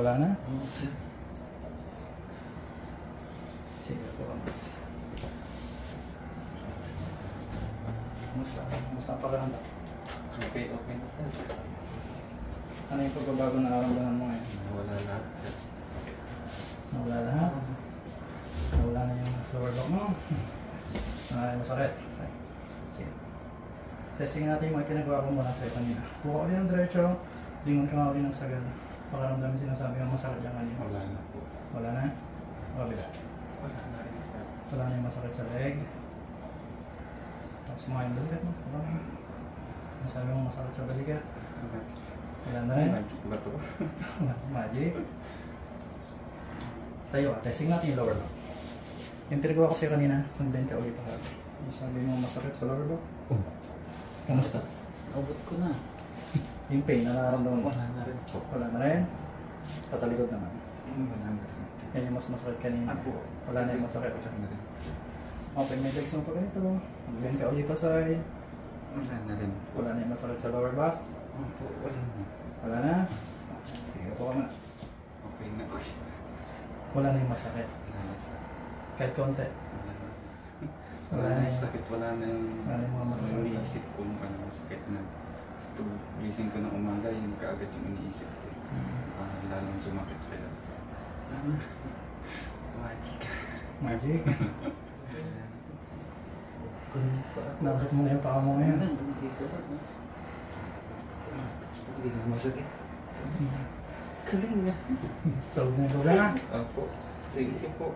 Wala na? Oo, sir. Sige po. Kumusta ang pakiramdam? Okay na, sir. Ano yung pagbabago na nararamdaman mo ngayon? Wala lahat, sir. Nawala lahat? Nawala na yung lower back mo? Wala na yung masakit? Okay. Sige. Testing natin yung mga pinagawa ko muna sa'yo kanina. Buka ulit ng diretso, lingon ka nga ulit ng sagad. Pakaramdam yung sinasabi ng masakit yan kanina. Wala na po. Wala na? Kabila. Wala na rin, sir. Wala na yung masakit sa leg. Tapos mga yung balikat mo. Wala na. Masabi mo masakit sa balikat. Wala na rin. Magic ba to? Magic. Tayo testing natin yung lower back. Yung pinagawa ko sa'yo kanina, mag-bend ka ulit pa. Sabi mo masakit sa lower back. Kamusta? Abot ko na. Yung pain na nararamdaman mo? Wala na rin po. Wala na rin? Patalikod naman. Wala na rin. Yan yung mas masakit kanina. Apo. Wala na yung masakit. Wala na rin. Okay, may legs mo pa ganito. Mag-bend ka ulit pa side. Wala na rin. Wala na yung masakit sa lower back. Opo, wala na. Wala na? Sige po ka na. Okay na, okay. Wala na yung masakit. Wala na, sir. Kahit konti. Wala na. Wala Wala na na yung- yung sakit, wala na yung... Wala na yung mga masasakit. Yung iniisip ko ano, masakit na. Pag gising ko ng umaga, yun kaagad yung iniisip ko. Lalong sumakit kaya. Magic. Magic. Nabot mo na yung paa mo ngayon. Hindi na masakit. Galing na. So, nagawa na. Opo. Thank you po.